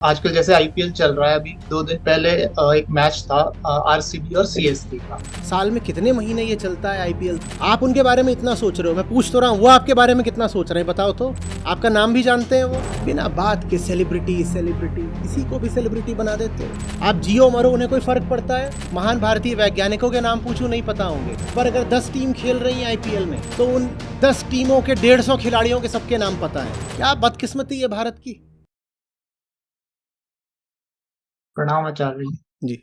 आजकल जैसे आईपीएल चल रहा है, अभी 2 दिन पहले एक मैच था आरसीबी और सीएसके का। साल में कितने महीने ये चलता है आईपीएल? आप उनके बारे में इतना सोच रहे हो, मैं पूछ तो रहा हूँ वो आपके बारे में कितना सोच रहे हैं, बताओ तो। आपका नाम भी जानते हैं वो? बिना बात के सेलिब्रिटी सेलिब्रिटी, किसी को भी सेलिब्रिटी बना देते हो। आप जियो मरो, उन्हें कोई फर्क पड़ता है? महान भारतीय वैज्ञानिकों के नाम पूछूं, नहीं पता होंगे। पर अगर 10 टीम खेल रही है आईपीएल में, तो उन 10 टीमों के 150 खिलाड़ियों के सबके नाम पता है। क्या बदकिस्मती है भारत की। प्रणाम आचार्य जी। जी।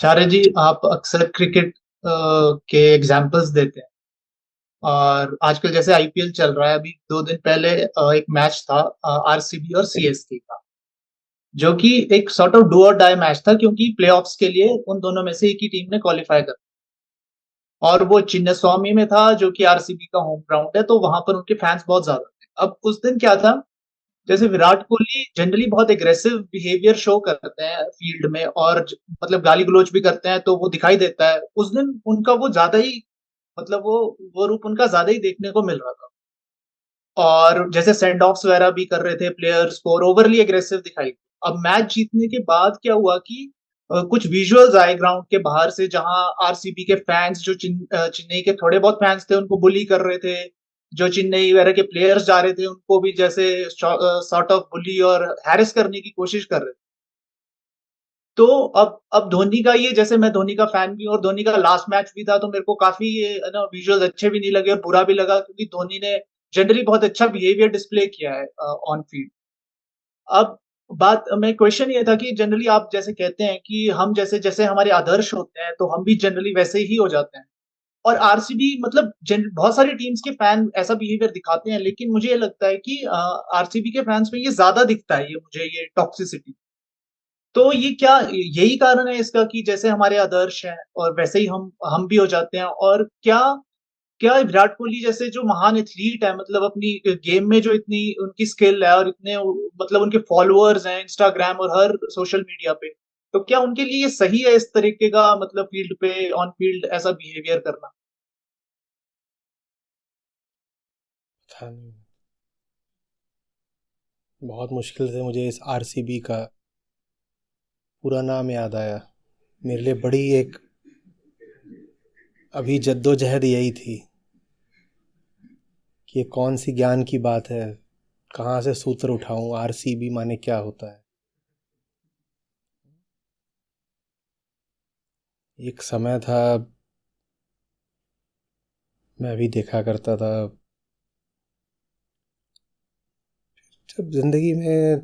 आचार्य जी, आप अक्सर क्रिकेट के एग्जाम्पल्स देते हैं, और आजकल जैसे आईपीएल चल रहा है, अभी 2 दिन पहले एक मैच था आरसीबी और सीएसके का, जो कि एक सॉर्ट ऑफ डू और डाई मैच था, क्योंकि प्लेऑफ्स के लिए उन दोनों में से एक ही टीम ने क्वालिफाई कर। और वो चिन्नास्वामी में था, जो कि आरसीबी का होम ग्राउंड है, तो वहां पर उनके फैंस बहुत ज्यादा थे। अब उस दिन क्या था, जैसे विराट कोहली जनरली बहुत एग्रेसिव बिहेवियर शो करते हैं फील्ड में, और मतलब गाली गलौज भी करते हैं, तो वो दिखाई देता है। उस दिन उनका वो ज्यादा ही, मतलब वो रूप उनका ज्यादा ही देखने को मिल रहा था। और जैसे सेंड ऑफ्स वगैरह भी कर रहे थे प्लेयर्स को, और ओवरली एग्रेसिव दिखाई। अब मैच जीतने के बाद क्या हुआ कि कुछ विजुअल्स आए ग्राउंड के बाहर से, जहां आरसीबी के फैंस, जो चेन्नई के थोड़े बहुत फैंस थे, उनको बुली कर रहे थे। जो चेन्नई वगैरह के प्लेयर्स जा रहे थे, उनको भी जैसे सॉर्ट ऑफ बुली और हैरेस करने की कोशिश कर रहे थे। तो अब धोनी का ये, जैसे मैं धोनी का फैन भी हूं और धोनी का लास्ट मैच भी था, तो मेरे को काफी ये ना विजुअल्स अच्छे भी नहीं लगे और बुरा भी लगा, क्योंकि धोनी ने जनरली बहुत अच्छा बिहेवियर डिस्प्ले किया है ऑन फील्ड। अब बात में क्वेश्चन ये था कि जनरली आप जैसे कहते हैं कि हम जैसे जैसे हमारे आदर्श होते हैं, तो हम भी जनरली वैसे ही हो जाते हैं। और आरसीबी, मतलब बहुत सारी टीम्स के फैन ऐसा बिहेवियर दिखाते हैं, लेकिन मुझे ये लगता है कि आरसीबी के फैंस में ये ज्यादा दिखता है, ये मुझे ये टॉक्सिसिटी। तो ये क्या यही कारण है इसका, कि जैसे हमारे आदर्श हैं और वैसे ही हम भी हो जाते हैं? और क्या क्या विराट कोहली जैसे जो महान एथलीट है, मतलब अपनी गेम में जो इतनी उनकी स्किल है, और इतने मतलब उनके फॉलोअर्स हैं इंस्टाग्राम और हर सोशल मीडिया पे, तो क्या उनके लिए ये सही है इस तरीके का, मतलब फील्ड पे, ऑन फील्ड ऐसा बिहेवियर करना? था नहीं। बहुत मुश्किल से मुझे इस आरसीबी का पूरा नाम याद आया। मेरे लिए बड़ी एक अभी जद्दोजहद यही थी कि ये कौन सी ज्ञान की बात है, कहाँ से सूत्र उठाऊं, आरसीबी माने क्या होता है। एक समय था, मैं भी देखा करता था, जब जिंदगी में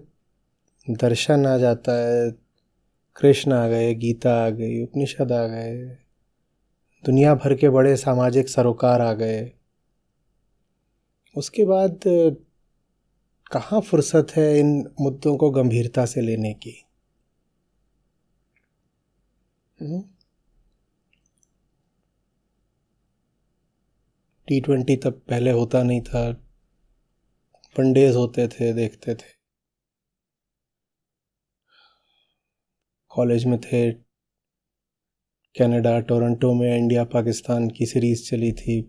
दर्शन आ जाता है, कृष्ण आ गए, गीता आ गई, उपनिषद आ गए, दुनिया भर के बड़े सामाजिक सरोकार आ गए, उसके बाद कहाँ फुर्सत है इन मुद्दों को गंभीरता से लेने की। T20 तब पहले होता नहीं था, वनडेज होते थे, देखते थे। कॉलेज में थे, कनाडा टोरंटो में इंडिया पाकिस्तान की सीरीज चली थी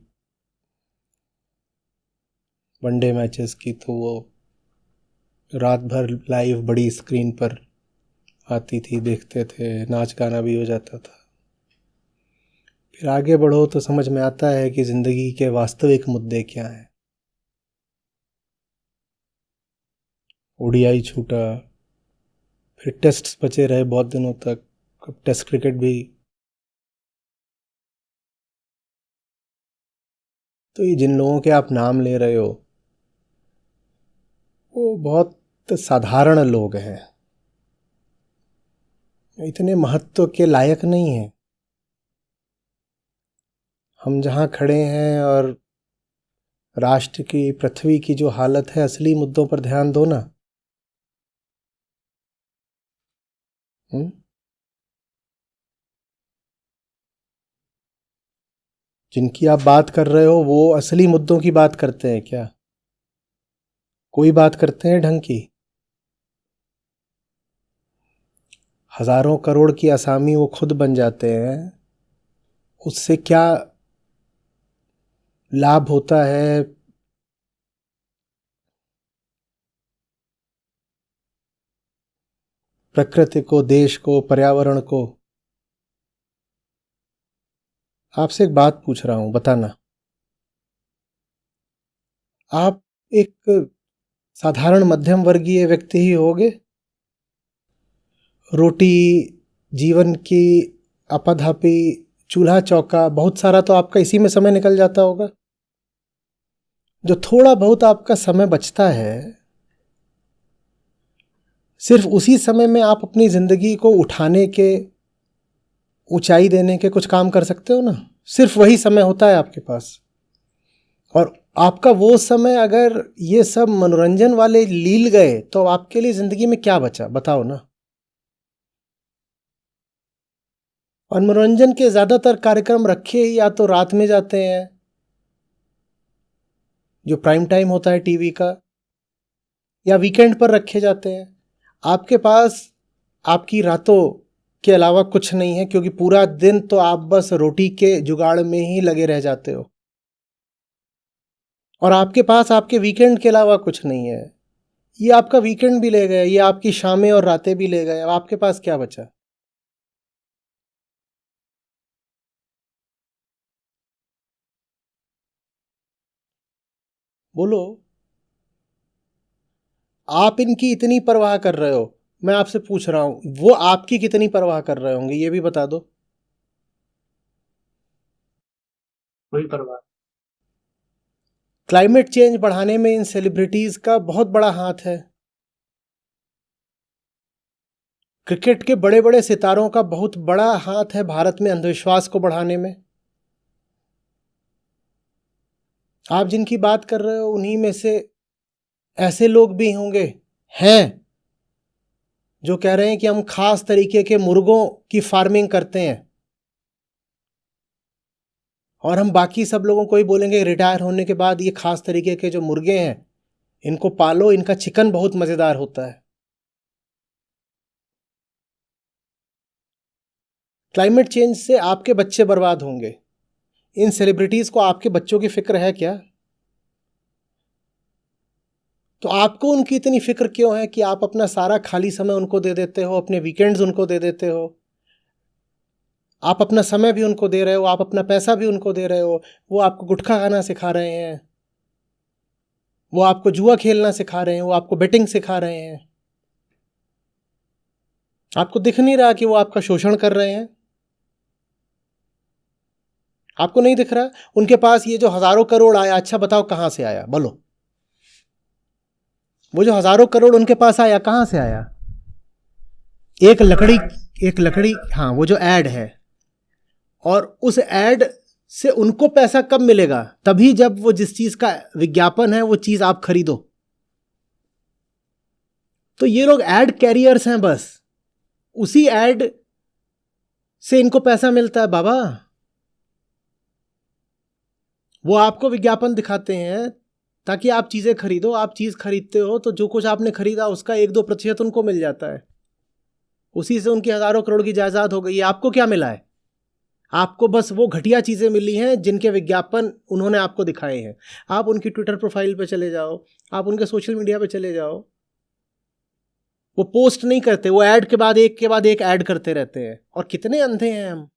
वनडे मैचेस की, तो वो रात भर लाइव बड़ी स्क्रीन पर आती थी, देखते थे, नाच गाना भी हो जाता था। फिर आगे बढ़ो तो समझ में आता है कि ज़िंदगी के वास्तविक मुद्दे क्या हैं। ओडीआई छूटा, फिर टेस्ट बचे रहे बहुत दिनों तक, अब टेस्ट क्रिकेट भी। तो ये जिन लोगों के आप नाम ले रहे हो, वो बहुत साधारण लोग हैं, इतने महत्व के लायक नहीं हैं। हम जहाँ खड़े हैं और राष्ट्र की, पृथ्वी की जो हालत है, असली मुद्दों पर ध्यान दो ना। जिनकी आप बात कर रहे हो वो असली मुद्दों की बात करते हैं क्या? कोई बात करते हैं ढंग की? हजारों करोड़ की असामी वो खुद बन जाते हैं, उससे क्या लाभ होता है? प्रकृति को, देश को, पर्यावरण को। आपसे एक बात पूछ रहा हूं, बताना। आप एक साधारण मध्यम वर्गीय व्यक्ति ही होगे? रोटी, जीवन की आपाधापी, चूल्हा चौका, बहुत सारा तो आपका इसी में समय निकल जाता होगा। जो थोड़ा बहुत आपका समय बचता है, सिर्फ उसी समय में आप अपनी जिंदगी को उठाने के, ऊंचाई देने के कुछ काम कर सकते हो ना। सिर्फ वही समय होता है आपके पास। और आपका वो समय अगर ये सब मनोरंजन वाले लील गए तो आपके लिए जिंदगी में क्या बचा, बताओ ना। और मनोरंजन के ज्यादातर कार्यक्रम रखे ही या तो रात में जाते हैं, जो प्राइम टाइम होता है टीवी का, या वीकेंड पर रखे जाते हैं। आपके पास आपकी रातों के अलावा कुछ नहीं है, क्योंकि पूरा दिन तो आप बस रोटी के जुगाड़ में ही लगे रह जाते हो। और आपके पास आपके वीकेंड के अलावा कुछ नहीं है। ये आपका वीकेंड भी ले गए, ये आपकी शामें और रातें भी ले गए। अब आपके पास क्या बचा? बोलो। आप इनकी इतनी परवाह कर रहे हो, मैं आपसे पूछ रहा हूं वो आपकी कितनी परवाह कर रहे होंगे, ये भी बता दो। कोई परवाह क्लाइमेट चेंज बढ़ाने में इन सेलिब्रिटीज का बहुत बड़ा हाथ है। क्रिकेट के बड़े बड़े सितारों का बहुत बड़ा हाथ है भारत में अंधविश्वास को बढ़ाने में। आप जिनकी बात कर रहे हो उन्हीं में से ऐसे लोग भी होंगे, हैं, जो कह रहे हैं कि हम खास तरीके के मुर्गों की फार्मिंग करते हैं, और हम बाकी सब लोगों को ही बोलेंगे रिटायर होने के बाद ये खास तरीके के जो मुर्गे हैं इनको पालो, इनका चिकन बहुत मजेदार होता है। क्लाइमेट चेंज से आपके बच्चे बर्बाद होंगे। इन सेलिब्रिटीज को आपके बच्चों की फिक्र है क्या? तो आपको उनकी इतनी फिक्र क्यों है कि आप अपना सारा खाली समय उनको दे देते हो, अपने वीकेंड्स उनको दे देते हो, आप अपना समय भी उनको दे रहे हो, आप अपना पैसा भी उनको दे रहे हो। वो आपको गुटखा खाना सिखा रहे हैं, वो आपको जुआ खेलना सिखा रहे हैं, वो आपको बेटिंग सिखा रहे हैं। आपको दिख नहीं रहा कि वो आपका शोषण कर रहे हैं? आपको नहीं दिख रहा? उनके पास ये जो हजारों करोड़ आया, अच्छा बताओ कहां से आया, बोलो। वो जो हजारों करोड़ उनके पास आया, कहां से आया? एक लकड़ी, हाँ, वो जो एड है, और उस एड से उनको पैसा कब मिलेगा? तभी जब वो जिस चीज का विज्ञापन है वो चीज आप खरीदो। तो ये लोग एड कैरियर्स हैं, बस उसी एड से इनको पैसा मिलता है बाबा। वो आपको विज्ञापन दिखाते हैं ताकि आप चीजें खरीदो। आप चीज खरीदते हो तो जो कुछ आपने खरीदा उसका 1-2% उनको मिल जाता है। उसी से उनकी हजारों करोड़ की जायदाद हो गई। आपको क्या मिला है? आपको बस वो घटिया चीजें मिली हैं जिनके विज्ञापन उन्होंने आपको दिखाए हैं। आप उनकी ट्विटर प्रोफाइल पे चले जाओ, आप उनके सोशल मीडिया पे चले जाओ, वो पोस्ट नहीं करते, वो ऐड के बाद एक ऐड करते रहते हैं। और कितने अंधे हैं हम।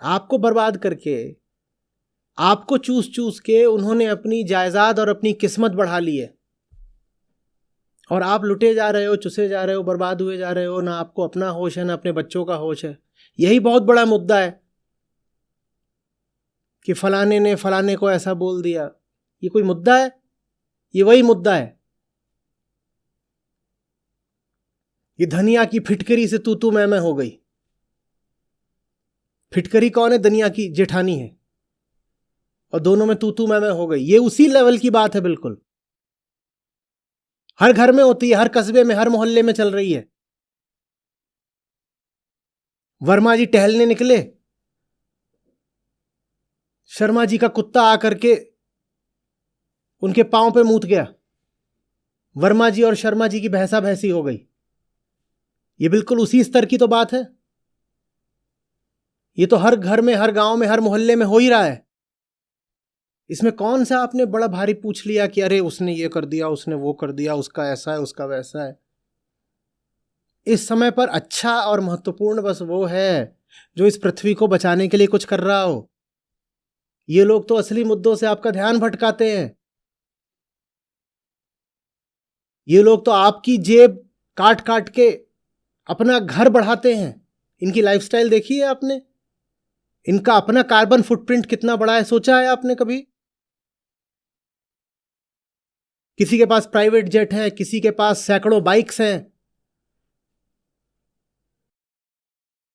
आपको बर्बाद करके, आपको चूस चूस के उन्होंने अपनी जायदाद और अपनी किस्मत बढ़ा ली है, और आप लुटे जा रहे हो, चुसे जा रहे हो, बर्बाद हुए जा रहे हो। ना आपको अपना होश है, ना अपने बच्चों का होश है। यही बहुत बड़ा मुद्दा है कि फलाने ने फलाने को ऐसा बोल दिया। ये कोई मुद्दा है? ये वही मुद्दा है। ये धनिया की फिटकरी से तू मैं हो गई। फिटकरी कौन है? धनिया की जेठानी है, और दोनों में तू मैं हो गई। ये उसी लेवल की बात है बिल्कुल। हर घर में होती है, हर कस्बे में, हर मोहल्ले में चल रही है। वर्मा जी टहलने निकले, शर्मा जी का कुत्ता आकर के उनके पांव पे मूत गया। वर्मा जी और शर्मा जी की भैंसा भैंसी हो गई। ये बिल्कुल उसी स्तर की तो बात है। ये तो हर घर में, हर गांव में, हर मोहल्ले में हो ही रहा है। इसमें कौन सा आपने बड़ा भारी पूछ लिया कि अरे उसने ये कर दिया, उसने वो कर दिया, उसका ऐसा है, उसका वैसा है। इस समय पर अच्छा और महत्वपूर्ण बस वो है जो इस पृथ्वी को बचाने के लिए कुछ कर रहा हो। ये लोग तो असली मुद्दों से आपका ध्यान भटकाते हैं। ये लोग तो आपकी जेब काट काट के अपना घर बढ़ाते हैं। इनकी लाइफस्टाइल देखी है आपने? इनका अपना कार्बन फुटप्रिंट कितना बड़ा है, सोचा है आपने कभी? किसी के पास प्राइवेट जेट है, किसी के पास सैकड़ों बाइक्स हैं।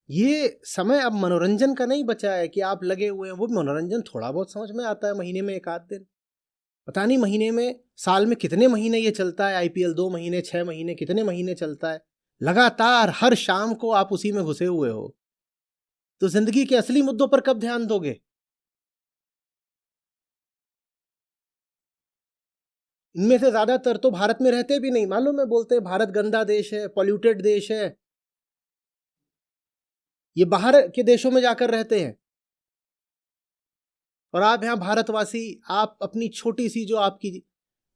ये समय अब मनोरंजन का नहीं बचा है कि आप लगे हुए हैं। वो भी मनोरंजन थोड़ा बहुत समझ में आता है, महीने में एक आध दिन। पता नहीं महीने में, साल में कितने महीने ये चलता है आईपीएल, 2 महीने, 6 महीने, कितने महीने चलता है। लगातार हर शाम को आप उसी में घुसे हुए हो। तो जिंदगी के असली मुद्दों पर कब ध्यान दोगे? इनमें से ज्यादातर तो भारत में रहते भी नहीं, मालूम है। बोलते हैं भारत गंदा देश है, पॉल्यूटेड देश है। ये बाहर के देशों में जाकर रहते हैं। और आप यहाँ भारतवासी, आप अपनी छोटी सी जो आपकी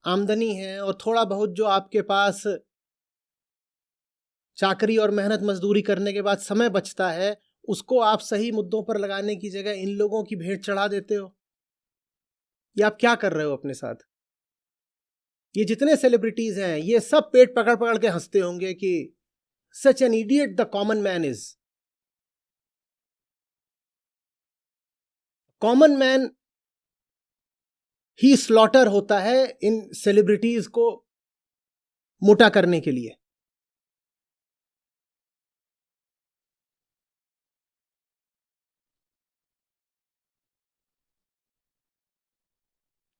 आमदनी है और थोड़ा बहुत जो आपके पास चाकरी और मेहनत मजदूरी करने के बाद समय बचता है, उसको आप सही मुद्दों पर लगाने की जगह इन लोगों की भेंट चढ़ा देते हो। ये आप क्या कर रहे हो अपने साथ? ये जितने सेलिब्रिटीज हैं, ये सब पेट पकड़ पकड़ के हंसते होंगे कि such an idiot the common man is. Common man he slaughter होता है इन सेलिब्रिटीज को मोटा करने के लिए।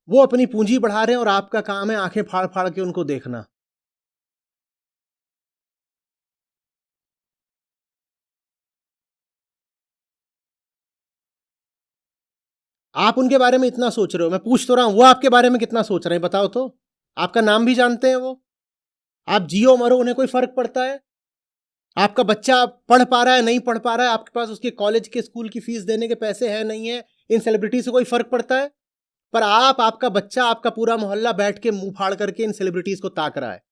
वो अपनी पूंजी बढ़ा रहे हैं और आपका काम है आंखें फाड़ फाड़ के उनको देखना। आप उनके बारे में इतना सोच रहे हो, मैं पूछ तो रहा हूं, वो आपके बारे में कितना सोच रहे हैं बताओ तो। आपका नाम भी जानते हैं वो। आप जियो मरो, उन्हें कोई फर्क पड़ता है? आपका बच्चा पढ़ पा रहा है, नहीं पढ़ पा रहा है, आपके पास उसके कॉलेज के स्कूल की फीस देने के पैसे हैं, नहीं है, इन सेलिब्रिटी से कोई फर्क पड़ता है? पर आप, आपका बच्चा, आपका पूरा मोहल्ला बैठ के मुंह फाड़ करके इन सेलिब्रिटीज को ताक रहा है।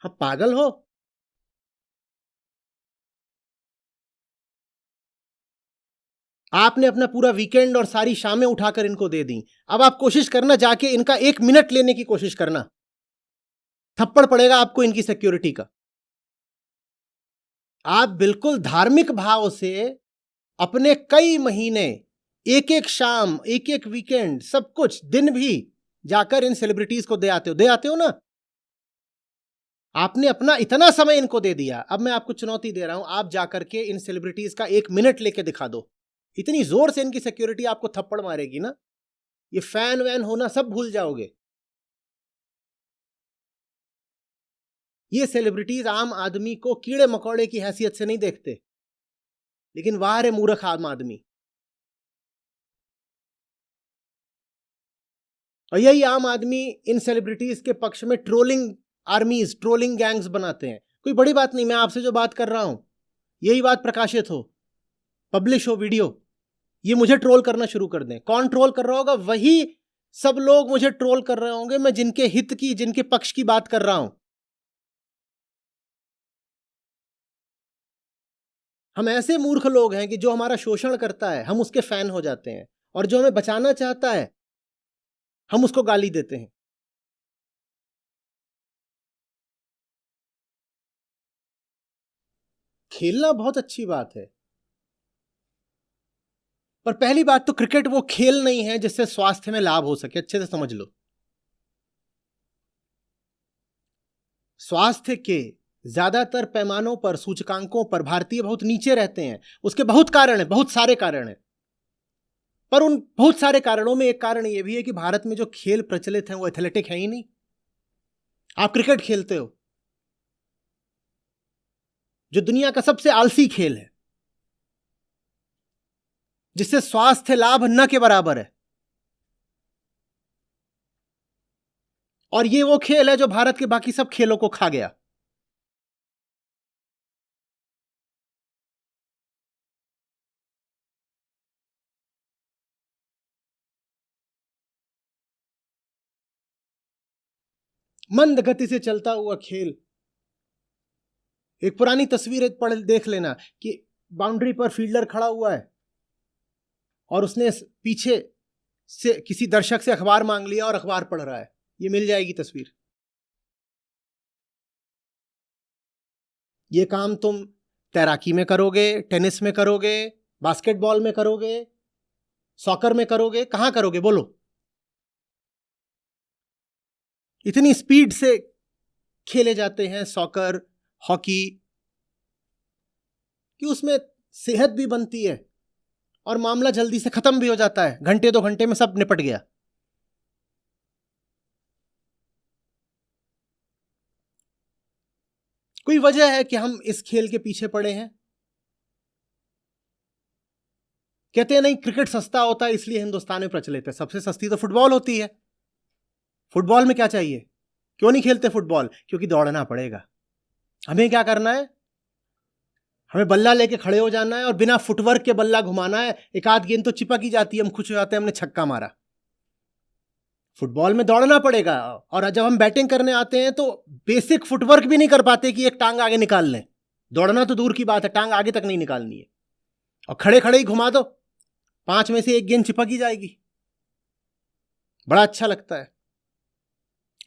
आप पागल हो? आपने अपना पूरा वीकेंड और सारी शामें उठाकर इनको दे दी। अब आप कोशिश करना, जाके इनका 1 मिनट लेने की कोशिश करना। थप्पड़ पड़ेगा आपको इनकी सिक्योरिटी का। आप बिल्कुल धार्मिक भाव से अपने कई महीने, एक एक शाम, एक एक वीकेंड, सब कुछ दिन भी जाकर इन सेलिब्रिटीज को दे आते हो ना। आपने अपना इतना समय इनको दे दिया। अब मैं आपको चुनौती दे रहा हूं, आप जाकर के इन सेलिब्रिटीज का 1 मिनट लेके दिखा दो। इतनी जोर से इनकी सिक्योरिटी आपको थप्पड़ मारेगी ना, ये फैन वैन होना सब भूल जाओगे। ये सेलिब्रिटीज आम आदमी को कीड़े मकोड़े की हैसियत से नहीं देखते, लेकिन वाह रे मूर्ख आम आदमी। और यही आम आदमी इन सेलिब्रिटीज के पक्ष में ट्रोलिंग आर्मीज, ट्रोलिंग गैंग्स बनाते हैं। कोई बड़ी बात नहीं, मैं आपसे जो बात कर रहा हूं, यही बात प्रकाशित हो, पब्लिश हो वीडियो, ये मुझे ट्रोल करना शुरू कर दें। कौन ट्रोल कर रहा होगा? वही सब लोग मुझे ट्रोल कर रहे होंगे, मैं जिनके हित की, जिनके पक्ष की बात कर रहा हूं। हम ऐसे मूर्ख लोग हैं कि जो हमारा शोषण करता है हम उसके फैन हो जाते हैं, और जो हमें बचाना चाहता है हम उसको गाली देते हैं। खेलना बहुत अच्छी बात है, पर पहली बात तो क्रिकेट वो खेल नहीं है जिससे स्वास्थ्य में लाभ हो सके। अच्छे से समझ लो, स्वास्थ्य के ज्यादातर पैमानों पर, सूचकांकों पर भारतीय बहुत नीचे रहते हैं। उसके बहुत कारण हैं, बहुत सारे कारण हैं। पर उन बहुत सारे कारणों में एक कारण यह भी है कि भारत में जो खेल प्रचलित हैं वो एथलेटिक है ही नहीं। आप क्रिकेट खेलते हो, जो दुनिया का सबसे आलसी खेल है, जिससे स्वास्थ्य लाभ न के बराबर है। और ये वो खेल है जो भारत के बाकी सब खेलों को खा गया। मंद गति से चलता हुआ खेल, एक पुरानी तस्वीर पढ़ देख लेना कि बाउंड्री पर फील्डर खड़ा हुआ है और उसने पीछे से किसी दर्शक से अखबार मांग लिया और अखबार पढ़ रहा है। ये मिल जाएगी तस्वीर। ये काम तुम तैराकी में करोगे, टेनिस में करोगे, बास्केटबॉल में करोगे, सॉकर में करोगे, कहां करोगे बोलो? इतनी स्पीड से खेले जाते हैं सॉकर, हॉकी, कि उसमें सेहत भी बनती है और मामला जल्दी से खत्म भी हो जाता है। घंटे 2 घंटे में सब निपट गया। कोई वजह है कि हम इस खेल के पीछे पड़े हैं? कहते हैं नहीं, क्रिकेट सस्ता होता है इसलिए हिंदुस्तान में प्रचलित है। सबसे सस्ती तो फुटबॉल होती है। फुटबॉल में क्या चाहिए? क्यों नहीं खेलते फुटबॉल? क्योंकि दौड़ना पड़ेगा। हमें क्या करना है? हमें बल्ला लेके खड़े हो जाना है और बिना फुटवर्क के बल्ला घुमाना है। एक आध गेंद तो चिपक ही जाती है, हम खुश हो जाते हैं हमने छक्का मारा। फुटबॉल में दौड़ना पड़ेगा। और जब हम बैटिंग करने आते हैं तो बेसिक फुटवर्क भी नहीं कर पाते कि एक टांग आगे निकाल लें। दौड़ना तो दूर की बात है, टांग आगे तक नहीं निकालनी है। और खड़े खड़े ही घुमा दो, 5 में से 1 गेंद चिपक ही जाएगी। बड़ा अच्छा लगता है।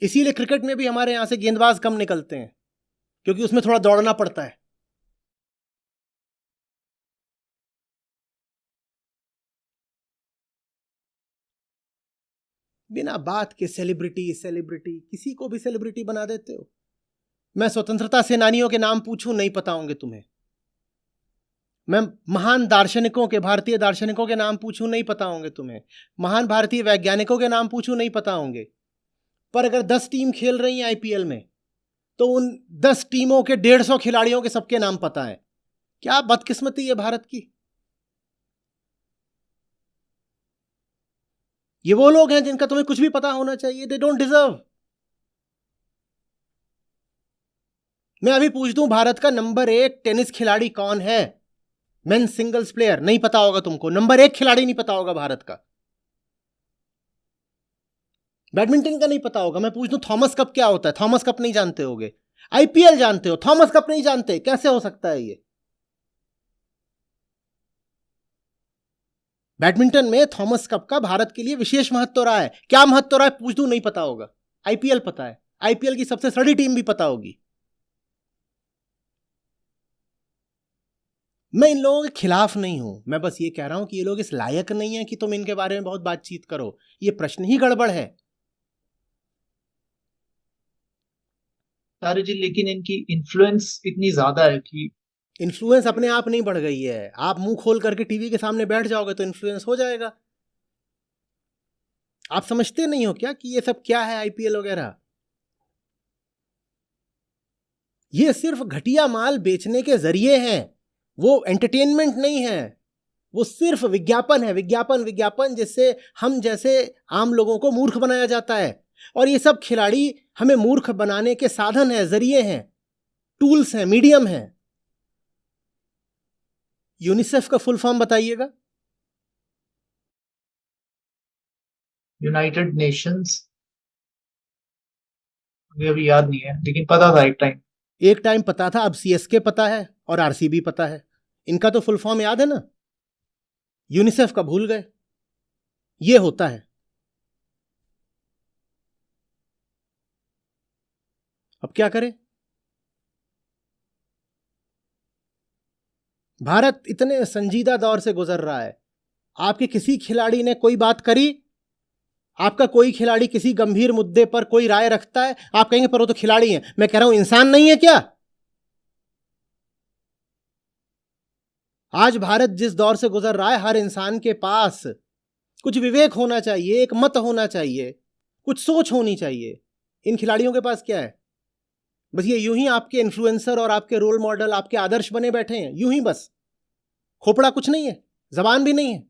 इसीलिए क्रिकेट में भी हमारे यहां से गेंदबाज कम निकलते हैं, क्योंकि उसमें थोड़ा दौड़ना पड़ता है। बिना बात के सेलिब्रिटी सेलिब्रिटी, किसी को भी सेलिब्रिटी बना देते हो। मैं स्वतंत्रता सेनानियों के नाम पूछूं, नहीं पता होंगे तुम्हें। मैं महान दार्शनिकों के, भारतीय दार्शनिकों के नाम पूछूं, नहीं पता होंगे तुम्हें। महान भारतीय वैज्ञानिकों के नाम पूछूं, नहीं पता होंगे। पर अगर 10 टीम खेल रही हैं आईपीएल में, तो उन 10 टीमों के 150 खिलाड़ियों के सबके नाम पता है। क्या बदकिस्मती है भारत की। ये वो लोग हैं जिनका तुम्हें कुछ भी पता होना चाहिए। They don't deserve. मैं अभी पूछ दूं, भारत का नंबर 1 टेनिस खिलाड़ी कौन है? मेंस सिंगल्स प्लेयर, नहीं पता होगा तुमको। नंबर 1 खिलाड़ी नहीं पता होगा भारत का। बैडमिंटन का नहीं पता होगा। मैं पूछ दूं थॉमस कप क्या होता है? थॉमस कप नहीं जानते होगे। आईपीएल जानते हो, थॉमस कप नहीं जानते? कैसे हो सकता है ये? बैडमिंटन में थॉमस कप का भारत के लिए विशेष महत्व रहा है। क्या महत्व रहा है पूछ दूं, नहीं पता होगा। आईपीएल पता है। आईपीएल की सबसे सड़ी टीम भी पता होगी। मैं इन लोगों के खिलाफ नहीं हूं, मैं बस ये कह रहा हूं कि ये लोग इस लायक नहीं है कि तुम इनके बारे में बहुत बातचीत करो। ये प्रश्न ही गड़बड़ है। तारे जी, लेकिन इनकी इन्फ्लुएंस इतनी ज्यादा है कि इन्फ्लुएंस अपने आप नहीं बढ़ गई है। आप मुंह खोल करके टीवी के सामने बैठ जाओगे तो इन्फ्लुएंस हो जाएगा। आप समझते नहीं हो क्या कि ये सब क्या है आईपीएल वगैरह? ये सिर्फ घटिया माल बेचने के जरिए हैं। वो एंटरटेनमेंट नहीं है। वो सिर्फ विज्ञापन है। विज्ञापन विज्ञापन, जिससे हम जैसे आम लोगों को मूर्ख बनाया जाता है। और ये सब खिलाड़ी हमें मूर्ख बनाने के साधन है, जरिए हैं, टूल्स हैं, मीडियम हैं। यूनिसेफ का फुल फॉर्म बताइएगा। यूनाइटेड नेशंस, मुझे अभी याद नहीं है, लेकिन पता था एक टाइम। एक टाइम पता था, अब सीएसके पता है और आरसीबी पता है। इनका तो फुल फॉर्म याद है ना। यूनिसेफ का भूल गए। ये होता है। अब क्या करें? भारत इतने संजीदा दौर से गुजर रहा है। आपके किसी खिलाड़ी ने कोई बात करी, आपका कोई खिलाड़ी किसी गंभीर मुद्दे पर कोई राय रखता है, आप कहेंगे पर वो तो खिलाड़ी है। मैं कह रहा हूं इंसान नहीं है क्या? आज भारत जिस दौर से गुजर रहा है, हर इंसान के पास कुछ विवेक होना चाहिए, एक मत होना चाहिए, कुछ सोच होनी चाहिए। इन खिलाड़ियों के पास क्या है? बस ये यूं ही आपके इन्फ्लुएंसर और आपके रोल मॉडल, आपके आदर्श बने बैठे हैं, यूं ही बस। खोपड़ा कुछ नहीं है, जबान भी नहीं है।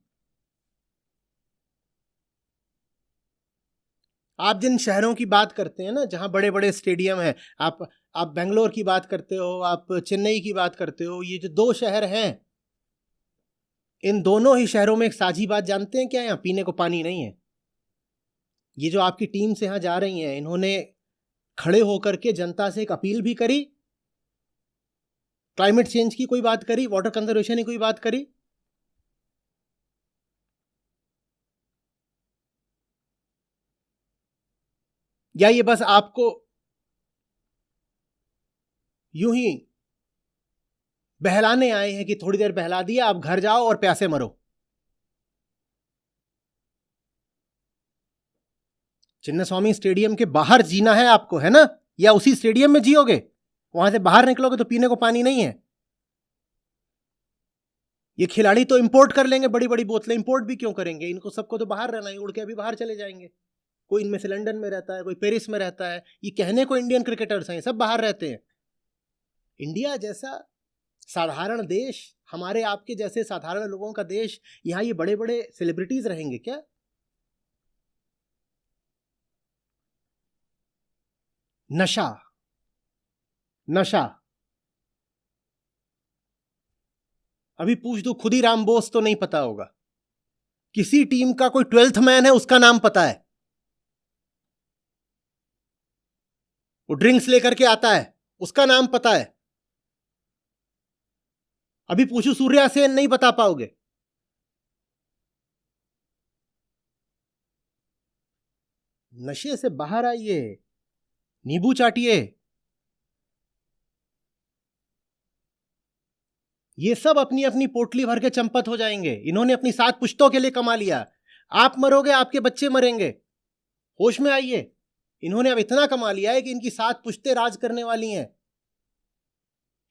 आप जिन शहरों की बात करते हैं ना, जहां बड़े बड़े स्टेडियम हैं, आप बेंगलोर की बात करते हो, आप चेन्नई की बात करते हो, ये जो 2 शहर हैं, इन दोनों ही शहरों में एक साझी बात जानते हैं क्या? यहां पीने को पानी नहीं है। ये जो आपकी टीम से यहां जा रही हैं, इन्होंने खड़े होकर के जनता से एक अपील भी करी क्लाइमेट चेंज की कोई बात करी, वाटर कंजर्वेशन की कोई बात करी? या ये बस आपको यूं ही बहलाने आए हैं कि थोड़ी देर बहला दिया, आप घर जाओ और प्यासे मरो? चिन्नास्वामी स्टेडियम के बाहर जीना है आपको, है ना? या उसी स्टेडियम में जियोगे? वहां से बाहर निकलोगे तो पीने को पानी नहीं है। ये खिलाड़ी तो इंपोर्ट कर लेंगे, बड़ी बड़ी बोतलें इंपोर्ट भी क्यों करेंगे? इनको सबको तो बाहर रहना है, उड़ के अभी बाहर चले जाएंगे। कोई इनमें से लंदन में रहता है, कोई पेरिस में रहता है। ये कहने को इंडियन क्रिकेटर्स हैं, सब बाहर रहते हैं। इंडिया जैसा साधारण देश, हमारे आपके जैसे साधारण लोगों का देश, यहां ये बड़े बड़े सेलिब्रिटीज रहेंगे क्या? नशा, नशा। अभी पूछ दो, खुदीराम बोस तो नहीं पता होगा। किसी टीम का कोई 12th मैन है, उसका नाम पता है। वो ड्रिंक्स लेकर के आता है, उसका नाम पता है। अभी पूछो सूर्या सेन, नहीं बता पाओगे। नशे से बाहर आइए, नींबू चाटिए। ये सब अपनी अपनी पोटली भर के चंपत हो जाएंगे। इन्होंने अपनी 7 पुश्तों के लिए कमा लिया। आप मरोगे, आपके बच्चे मरेंगे। होश में आइए। इन्होंने अब इतना कमा लिया है कि इनकी 7 पुश्तें राज करने वाली हैं,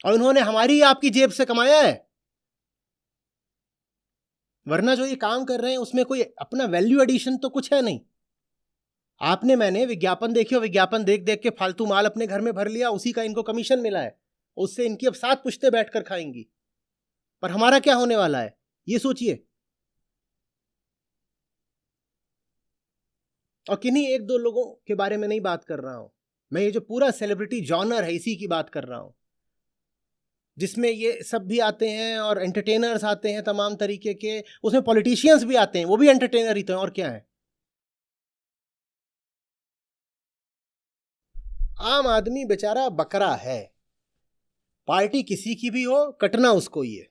और इन्होंने हमारी आपकी जेब से कमाया है। वरना जो ये काम कर रहे हैं उसमें कोई अपना वैल्यू एडिशन तो कुछ है नहीं। आपने मैंने विज्ञापन देखे, विज्ञापन देख देख के फालतू माल अपने घर में भर लिया, उसी का इनको कमीशन मिला है। उससे इनकी अब 7 पुश्तें बैठकर खाएंगी। पर हमारा क्या होने वाला है, ये सोचिए। और किन्हीं 1-2 लोगों के बारे में नहीं बात कर रहा हूं मैं, ये जो पूरा सेलिब्रिटी जॉनर है इसी की बात कर रहा हूं, जिसमें ये सब भी आते हैं और एंटरटेनर्स आते हैं तमाम तरीके के। उसमें पॉलिटिशियंस भी आते हैं, वो भी एंटरटेनर ही तो हैं, और क्या है। आम आदमी बेचारा बकरा है। पार्टी किसी की भी हो, कटना उसको ही है।